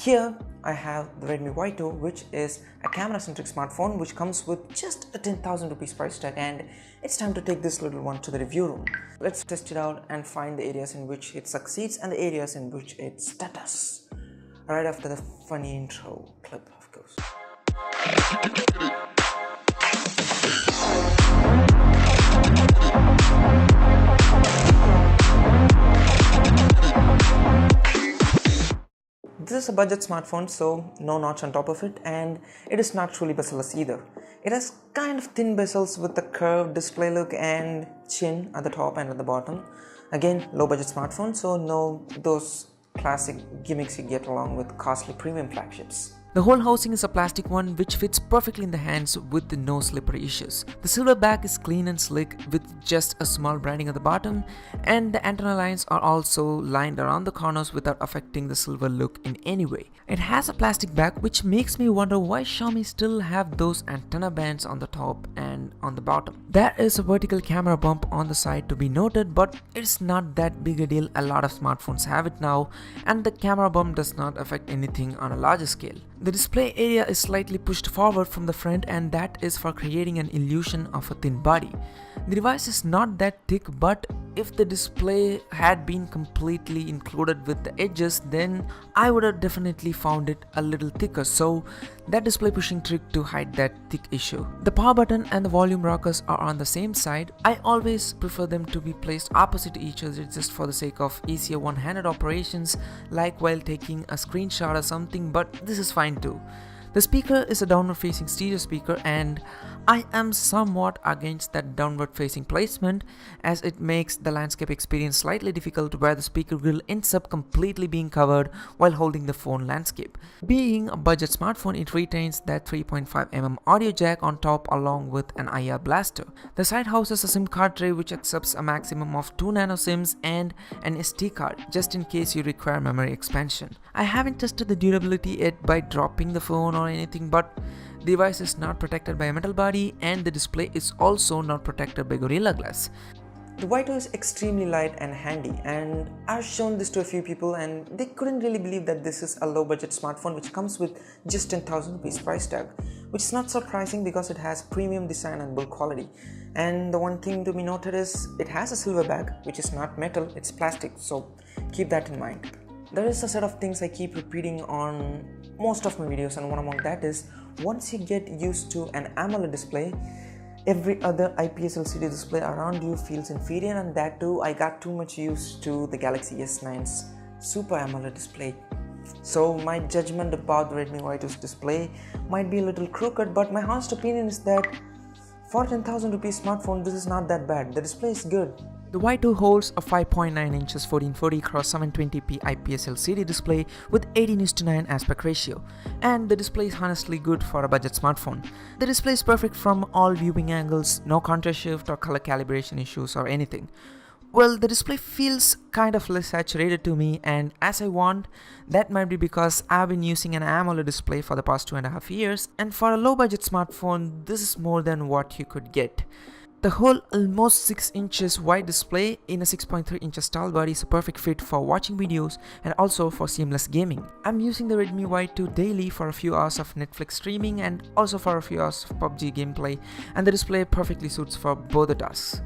Here I have the Redmi Y2, which is a camera-centric smartphone which comes with just a 10,000 rupees price tag, and it's time to take this little one to the review room. Let's test it out and find the areas in which it succeeds and the areas in which it stutters. Right after the funny intro clip, of course. This is a budget smartphone, so no notch on top of it, and it is not truly bezel-less either. It has kind of thin bezels with a curved display look and chin at the top and at the bottom. Again, low budget smartphone, so no those classic gimmicks you get along with costly premium flagships. The whole housing is a plastic one which fits perfectly in the hands with no slippery issues. The silver back is clean and slick with just a small branding at the bottom, and the antenna lines are also lined around the corners without affecting the silver look in any way. It has a plastic back, which makes me wonder why Xiaomi still have those antenna bands on the top and on the bottom. There is a vertical camera bump on the side to be noted, but it's not that big a deal. A lot of smartphones have it now, and the camera bump does not affect anything on a larger scale. The display area is slightly pushed forward from the front, and that is for creating an illusion of a thin body. The device is not that thick, but if the display had been completely included with the edges, then I would have definitely found it a little thicker, so that display pushing trick to hide that thick issue. The power button and the volume rockers are on the same side. I always prefer them to be placed opposite each other just for the sake of easier one-handed operations, like while taking a screenshot or something, but this is fine too. The speaker is a downward facing stereo speaker, and I am somewhat against that downward facing placement, as it makes the landscape experience slightly difficult where the speaker grill ends up completely being covered while holding the phone landscape. Being a budget smartphone, it retains that 3.5mm audio jack on top along with an IR blaster. The side houses a SIM card tray which accepts a maximum of 2 nano SIMs and an SD card just in case you require memory expansion. I haven't tested the durability yet by dropping the phone or anything, but the device is not protected by a metal body, and the display is also not protected by Gorilla Glass. The Y2 is extremely light and handy, and I've shown this to a few people and they couldn't really believe that this is a low budget smartphone which comes with just 10,000 rupees price tag, which is not surprising because it has premium design and build quality. And the one thing to be noted is it has a silver back, which is not metal, it's plastic, so keep that in mind. There is a set of things I keep repeating on most of my videos, and one among that is once you get used to an AMOLED display, every other IPS LCD display around you feels inferior, and that too I got too much used to the Galaxy S9's Super AMOLED display. So my judgment about the Redmi Y2's display might be a little crooked, but my honest opinion is that for 10,000 rupees smartphone, this is not that bad. The display is good. The Y2 holds a 5.9 inches 1440x720p IPS LCD display with 18:9 aspect ratio, and the display is honestly good for a budget smartphone. The display is perfect from all viewing angles, no contrast shift or color calibration issues or anything. Well, the display feels kind of less saturated to me, and as I want, that might be because I've been using an AMOLED display for the past 2.5 years, and for a low budget smartphone, this is more than what you could get. The whole almost 6 inches wide display in a 6.3 inches tall body is a perfect fit for watching videos and also for seamless gaming. I'm using the Redmi Y2 daily for a few hours of Netflix streaming and also for a few hours of PUBG gameplay, and the display perfectly suits for both the tasks.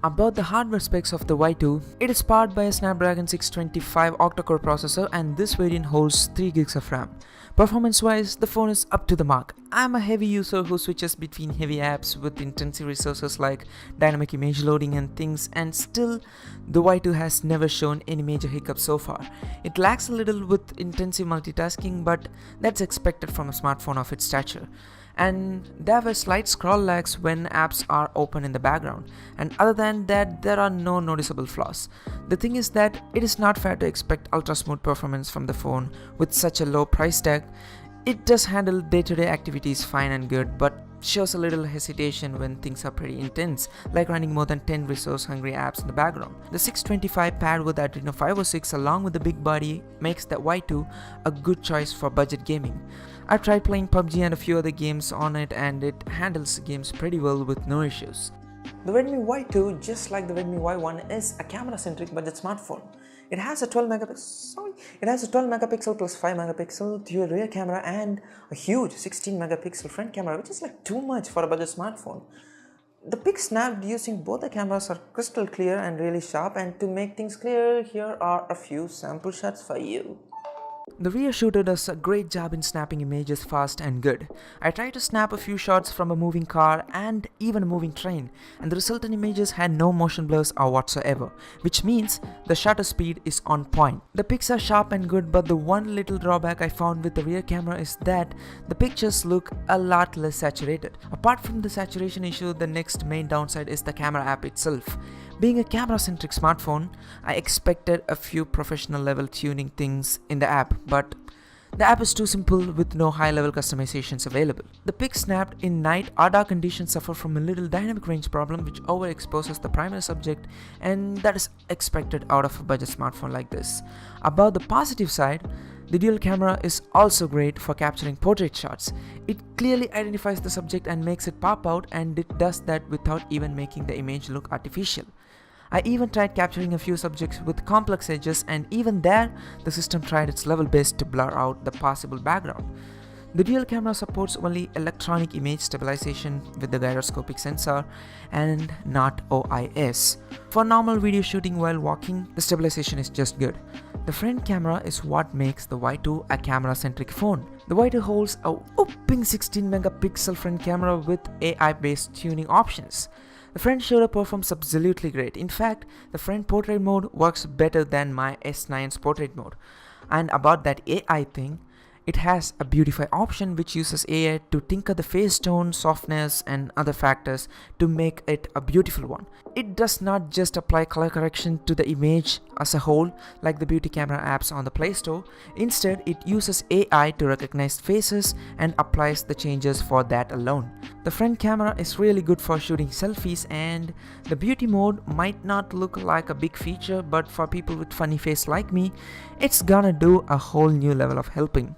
About the hardware specs of the Y2, it is powered by a Snapdragon 625 octa-core processor, and this variant holds 3 gigs of RAM. Performance-wise, the phone is up to the mark. I'm a heavy user who switches between heavy apps with intensive resources like dynamic image loading and things, and still, the Y2 has never shown any major hiccups so far. It lacks a little with intensive multitasking, but that's expected from a smartphone of its stature. And there were slight scroll lags when apps are open in the background, and other than that, there are no noticeable flaws. The thing is that it is not fair to expect ultra smooth performance from the phone with such a low price tag. It does handle day-to-day activities fine and good, but shows a little hesitation when things are pretty intense, like running more than 10 resource-hungry apps in the background. The 625 paired with Adreno 506 along with the big body makes the Y2 a good choice for budget gaming. I've tried playing PUBG and a few other games on it, and it handles games pretty well with no issues. The Redmi Y2, just like the Redmi Y1, is a camera-centric budget smartphone. It has a 12 megapixel plus 5 megapixel dual rear camera and a huge 16 megapixel front camera, which is like too much for a budget smartphone. The pics snapped using both the cameras are crystal clear and really sharp, and to make things clear, here are a few sample shots for you. The rear shooter does a great job in snapping images fast and good. I tried to snap a few shots from a moving car and even a moving train, and the resultant images had no motion blurs or whatsoever, which means the shutter speed is on point. The pics are sharp and good, but the one little drawback I found with the rear camera is that the pictures look a lot less saturated. Apart from the saturation issue, the next main downside is the camera app itself. Being a camera-centric smartphone, I expected a few professional level tuning things in the app, but the app is too simple with no high-level customizations available. The pics snapped in night or dark conditions suffer from a little dynamic range problem which overexposes the primary subject, and that is expected out of a budget smartphone like this. About the positive side, the dual camera is also great for capturing portrait shots. It clearly identifies the subject and makes it pop out, and it does that without even making the image look artificial. I even tried capturing a few subjects with complex edges, and even there, the system tried its level best to blur out the possible background. The dual camera supports only electronic image stabilization with the gyroscopic sensor and not OIS. For normal video shooting while walking, the stabilization is just good. The front camera is what makes the Y2 a camera-centric phone. The Y2 holds a whopping 16 megapixel front camera with AI-based tuning options. The front shooter performs absolutely great. In fact, the front portrait mode works better than my S9's portrait mode. And about that AI thing, it has a beautify option which uses AI to tinker the face tone, softness and other factors to make it a beautiful one. It does not just apply color correction to the image as a whole like the beauty camera apps on the Play Store. Instead, it uses AI to recognize faces and applies the changes for that alone. The front camera is really good for shooting selfies, and the beauty mode might not look like a big feature, but for people with funny face like me, it's gonna do a whole new level of helping.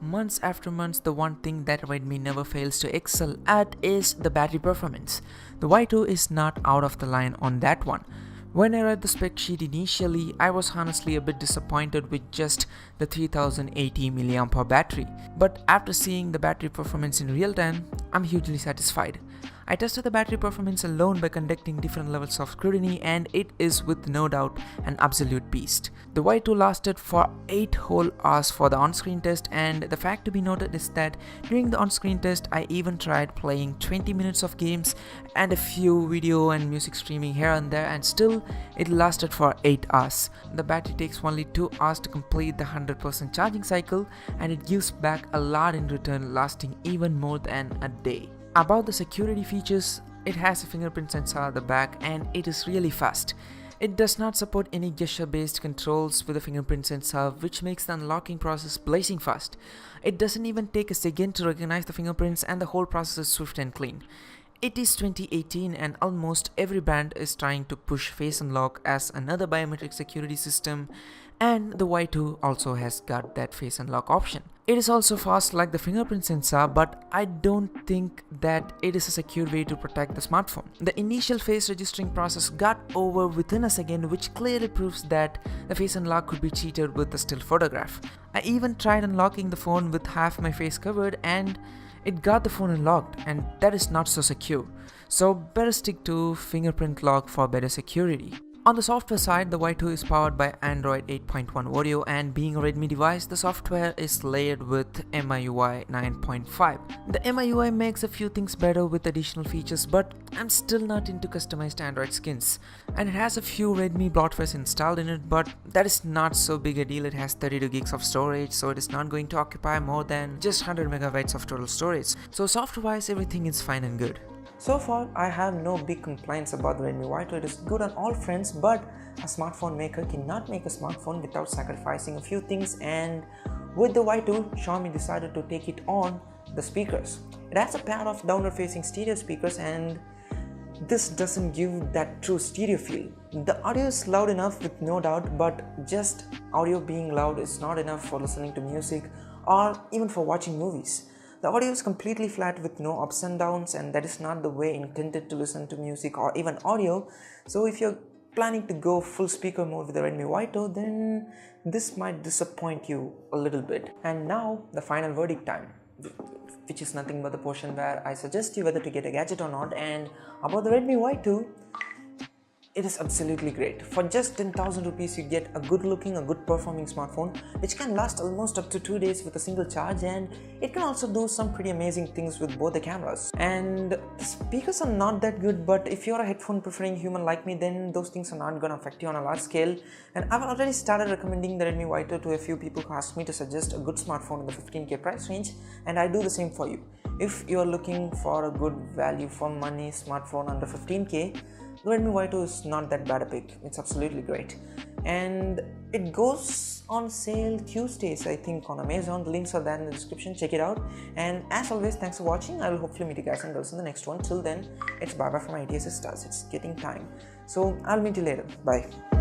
Months after months, the one thing that Redmi never fails to excel at is the battery performance. The Y2 is not out of the line on that one. When I read the spec sheet initially, I was honestly a bit disappointed with just the 3080 mAh battery. But after seeing the battery performance in real time, I'm hugely satisfied. I tested the battery performance alone by conducting different levels of scrutiny, and it is with no doubt an absolute beast. The Y2 lasted for 8 whole hours for the on-screen test, and the fact to be noted is that during the on-screen test I even tried playing 20 minutes of games and a few video and music streaming here and there, and still it lasted for 8 hours. The battery takes only 2 hours to complete the 100% charging cycle, and it gives back a lot in return, lasting even more than a day. About the security features, it has a fingerprint sensor at the back and it is really fast. It does not support any gesture-based controls with a fingerprint sensor, which makes the unlocking process blazing fast. It doesn't even take a second to recognize the fingerprints, and the whole process is swift and clean. It is 2018 and almost every brand is trying to push Face Unlock as another biometric security system, and the Y2 also has got that Face Unlock option. It is also fast like the fingerprint sensor, but I don't think that it is a secure way to protect the smartphone. The initial face registering process got over within a second, which clearly proves that the Face Unlock could be cheated with a still photograph. I even tried unlocking the phone with half my face covered, and it got the phone unlocked, and that is not so secure. So better stick to fingerprint lock for better security. On the software side, the Y2 is powered by Android 8.1 Oreo, and being a Redmi device, the software is layered with MIUI 9.5. The MIUI makes a few things better with additional features, but I'm still not into customized Android skins. And it has a few Redmi bloatwares installed in it, but that is not so big a deal. It has 32 gigs of storage, so it is not going to occupy more than just 100 megabytes of total storage. So software-wise, everything is fine and good. So far, I have no big complaints about the Redmi Y2. It is good on all fronts, but a smartphone maker cannot make a smartphone without sacrificing a few things, and with the Y2, Xiaomi decided to take it on the speakers. It has a pair of downward-facing stereo speakers, and this doesn't give that true stereo feel. The audio is loud enough with no doubt, but just audio being loud is not enough for listening to music or even for watching movies. The audio is completely flat with no ups and downs, and that is not the way intended to listen to music or even audio. So if you're planning to go full speaker mode with the Redmi Y2, then this might disappoint you a little bit. And now the final verdict time, which is nothing but the portion where I suggest you whether to get a gadget or not. And about the Redmi Y2, it is absolutely great. For just 10,000 rupees, you get a good looking, a good performing smartphone which can last almost up to 2 days with a single charge, and it can also do some pretty amazing things with both the cameras. And the speakers are not that good, but if you're a headphone preferring human like me, then those things are not gonna affect you on a large scale. And I've already started recommending the Redmi Y2 to a few people who asked me to suggest a good smartphone in the 15k price range, and I do the same for you. If you're looking for a good value for money smartphone under 15k, the Redmi Y2 is not that bad a pick. It's absolutely great. And it goes on sale Tuesdays, I think, on Amazon. The links are there in the description. Check it out. And as always, thanks for watching. I will hopefully meet you guys and girls in the next one. Till then, it's bye bye from my assistors. It's getting time. So I'll meet you later. Bye.